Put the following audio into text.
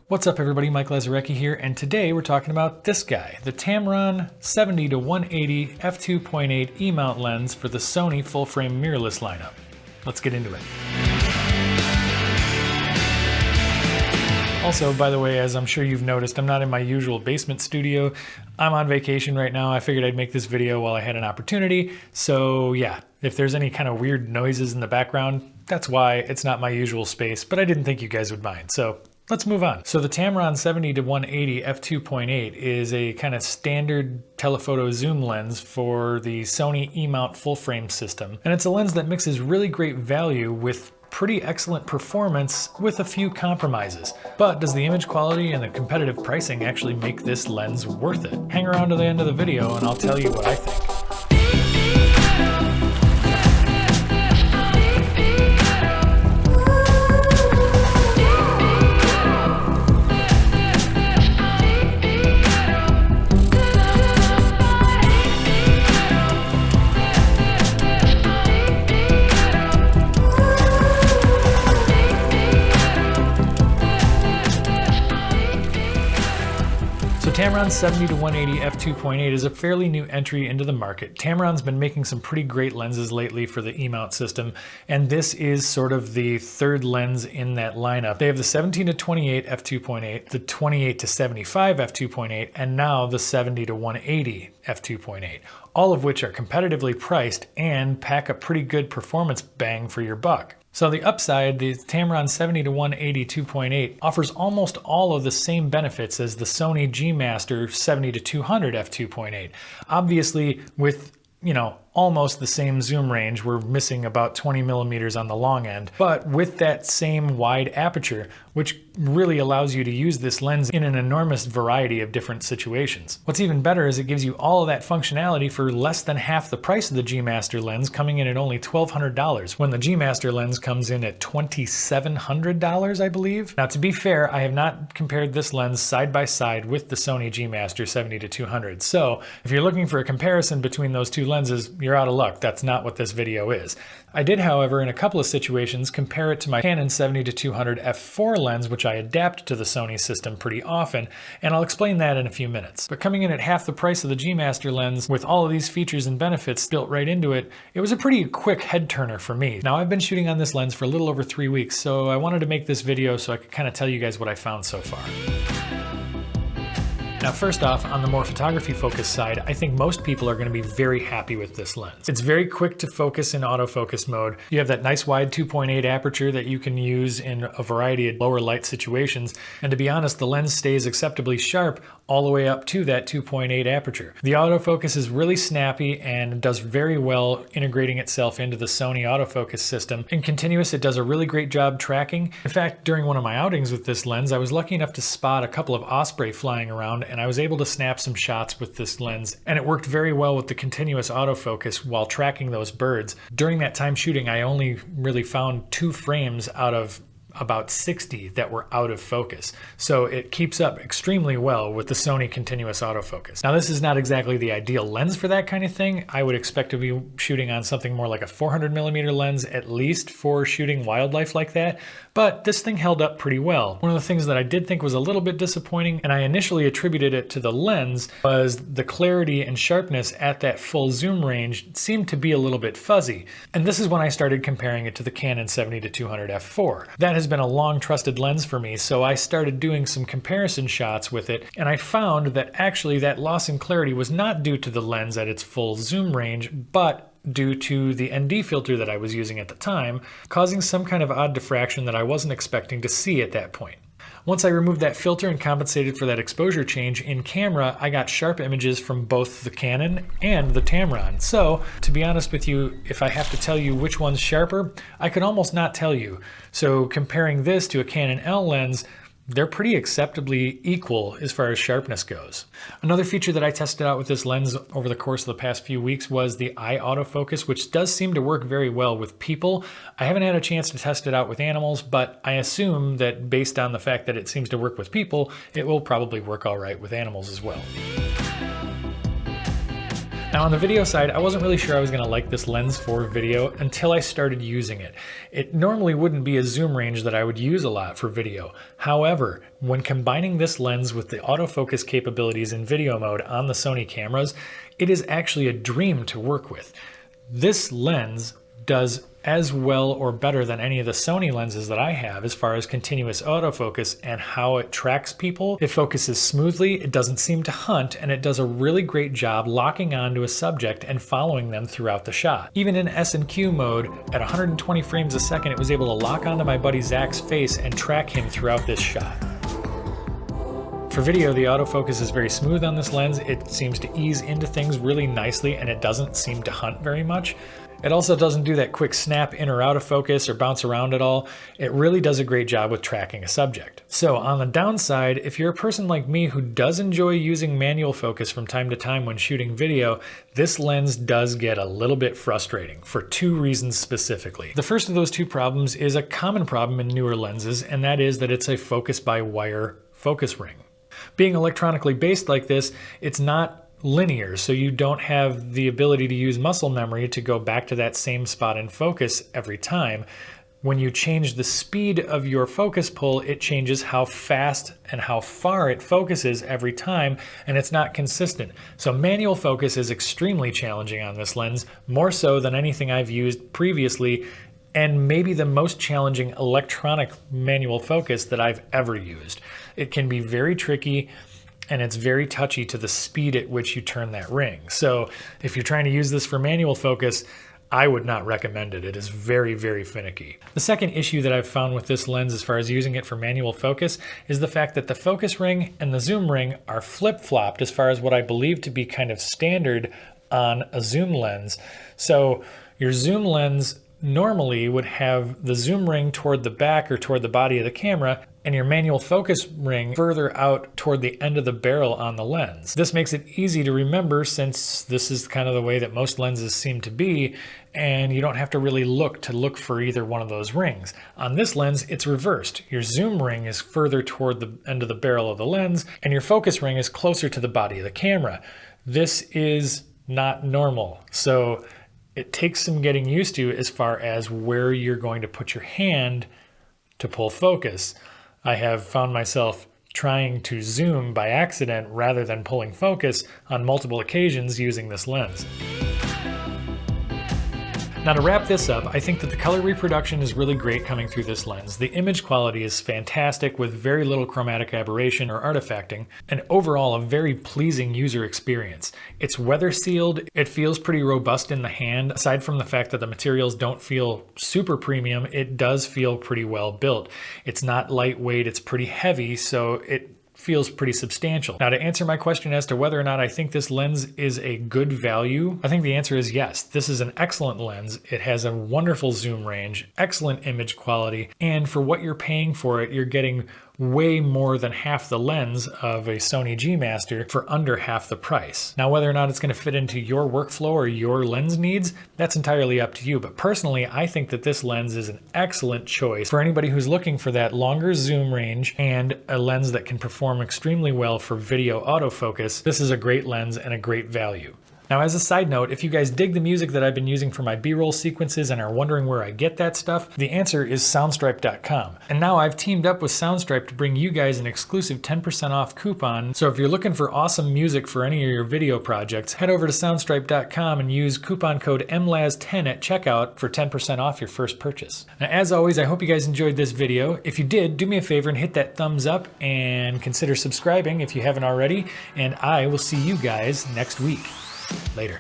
What's up everybody, Mike Lazarecki here, and today we're talking about this guy, the Tamron 70-180 F2.8 E-mount lens for the Sony full-frame mirrorless lineup. Let's get into it. Also, by the way, as I'm sure you've noticed, I'm not in my usual basement studio. I'm on vacation right now. I figured I'd make this video while I had an opportunity. So yeah, if there's any kind of weird noises in the background, that's why. It's not my usual space, but I didn't think you guys would mind. So let's move on. So the Tamron 70-180 F2.8 is a kind of standard telephoto zoom lens for the Sony E-mount full frame system. And it's a lens that mixes really great value with pretty excellent performance with a few compromises. But does the image quality and the competitive pricing actually make this lens worth it? Hang around to the end of the video and I'll tell you what I think. Tamron 70-180 F2.8 is a fairly new entry into the market. Tamron's been making some pretty great lenses lately for the E-mount system, and this is sort of the third lens in that lineup. They have the 17-28 F2.8, the 28-75 F2.8, and now the 70-180 F2.8, all of which are competitively priced and pack a pretty good performance bang for your buck. So the upside, the Tamron 70-180 2.8 offers almost all of the same benefits as the Sony G Master 70-200 f2.8. Obviously, with almost the same zoom range, we're missing about 20 millimeters on the long end, but with that same wide aperture, which really allows you to use this lens in an enormous variety of different situations. What's even better is it gives you all of that functionality for less than half the price of the G Master lens, coming in at only $1,200, when the G Master lens comes in at $2,700, I believe. Now, to be fair, I have not compared this lens side by side with the Sony G Master 70-200. So if you're looking for a comparison between those two lenses, you're out of luck. That's not what this video is. I did, however, in a couple of situations, compare it to my Canon 70-200 f4 lens, which I adapt to the Sony system pretty often, and I'll explain that in a few minutes. But coming in at half the price of the G Master lens, with all of these features and benefits built right into it, it was a pretty quick head turner for me. Now, I've been shooting on this lens for a little over 3 weeks, so I wanted to make this video so I could kind of tell you guys what I found so far. Now, first off, on the more photography-focused side, I think most people are going to be very happy with this lens. It's very quick to focus in autofocus mode. You have that nice wide 2.8 aperture that you can use in a variety of lower light situations, and to be honest, the lens stays acceptably sharp all the way up to that 2.8 aperture. The autofocus is really snappy and does very well integrating itself into the Sony autofocus system. In continuous, it does a really great job tracking. In fact, during one of my outings with this lens, I was lucky enough to spot a couple of osprey flying around, and I was able to snap some shots with this lens, and it worked very well with the continuous autofocus while tracking those birds. During that time shooting, I only really found 2 frames out of about 60 that were out of focus. So it keeps up extremely well with the Sony continuous autofocus. Now, this is not exactly the ideal lens for that kind of thing. I would expect to be shooting on something more like a 400mm lens at least for shooting wildlife like that, but this thing held up pretty well. One of the things that I did think was a little bit disappointing, and I initially attributed it to the lens, was the clarity and sharpness at that full zoom range seemed to be a little bit fuzzy. And this is when I started comparing it to the Canon 70-200 f4. That has been a long trusted lens for me, so I started doing some comparison shots with it, and I found that actually that loss in clarity was not due to the lens at its full zoom range, but due to the ND filter that I was using at the time, causing some kind of odd diffraction that I wasn't expecting to see at that point. Once I removed that filter and compensated for that exposure change in camera, I got sharp images from both the Canon and the Tamron. So, to be honest with you, if I have to tell you which one's sharper, I could almost not tell you. So comparing this to a Canon L lens, they're pretty acceptably equal as far as sharpness goes. Another feature that I tested out with this lens over the course of the past few weeks was the eye autofocus, which does seem to work very well with people. I haven't had a chance to test it out with animals, but I assume that based on the fact that it seems to work with people, it will probably work all right with animals as well. Now on the video side, I wasn't really sure I was going to like this lens for video until I started using it. It normally wouldn't be a zoom range that I would use a lot for video. However, when combining this lens with the autofocus capabilities in video mode on the Sony cameras, it is actually a dream to work with. This lens does as well or better than any of the Sony lenses that I have as far as continuous autofocus and how it tracks people. It focuses smoothly, it doesn't seem to hunt, and it does a really great job locking onto a subject and following them throughout the shot. Even in S&Q mode, at 120 frames a second, it was able to lock onto my buddy Zach's face and track him throughout this shot. For video, the autofocus is very smooth on this lens. It seems to ease into things really nicely, and it doesn't seem to hunt very much. It also doesn't do that quick snap in or out of focus or bounce around at all. It really does a great job with tracking a subject. So on the downside, if you're a person like me who does enjoy using manual focus from time to time when shooting video, this lens does get a little bit frustrating for two reasons specifically. The first of those two problems is a common problem in newer lenses, and that is that it's a focus by wire focus ring. Being electronically based like this, it's not linear, so you don't have the ability to use muscle memory to go back to that same spot in focus every time. When you change the speed of your focus pull, it changes how fast and how far it focuses every time, and it's not consistent. So manual focus is extremely challenging on this lens, more so than anything I've used previously, and maybe the most challenging electronic manual focus that I've ever used. It can be very tricky, and it's very touchy to the speed at which you turn that ring. So if you're trying to use this for manual focus, I would not recommend it. It is very, very finicky. The second issue that I've found with this lens as far as using it for manual focus is the fact that the focus ring and the zoom ring are flip-flopped as far as what I believe to be kind of standard on a zoom lens. So your zoom lens normally would have the zoom ring toward the back or toward the body of the camera, and your manual focus ring further out toward the end of the barrel on the lens. This makes it easy to remember since this is kind of the way that most lenses seem to be, and you don't have to really look for either one of those rings. On this lens, it's reversed. Your zoom ring is further toward the end of the barrel of the lens, and your focus ring is closer to the body of the camera. This is not normal. So it takes some getting used to as far as where you're going to put your hand to pull focus. I have found myself trying to zoom by accident rather than pulling focus on multiple occasions using this lens. Now to wrap this up, I think that the color reproduction is really great coming through this lens. The image quality is fantastic with very little chromatic aberration or artifacting, and overall a very pleasing user experience. It's weather sealed, it feels pretty robust in the hand. Aside from the fact that the materials don't feel super premium, it does feel pretty well built. It's not lightweight, it's pretty heavy, so it feels pretty substantial. Now to answer my question as to whether or not I think this lens is a good value, I think the answer is yes. This is an excellent lens. It has a wonderful zoom range, excellent image quality, and for what you're paying for it, you're getting way more than half the lens of a Sony G Master for under half the price. Now, whether or not it's going to fit into your workflow or your lens needs, that's entirely up to you. But personally, I think that this lens is an excellent choice for anybody who's looking for that longer zoom range and a lens that can perform extremely well for video autofocus. This is a great lens and a great value. Now, as a side note, if you guys dig the music that I've been using for my B-roll sequences and are wondering where I get that stuff, the answer is soundstripe.com. And now I've teamed up with Soundstripe to bring you guys an exclusive 10% off coupon. So if you're looking for awesome music for any of your video projects, head over to soundstripe.com and use coupon code MLAZ10 at checkout for 10% off your first purchase. Now, as always, I hope you guys enjoyed this video. If you did, do me a favor and hit that thumbs up and consider subscribing if you haven't already. And I will see you guys next week. Later.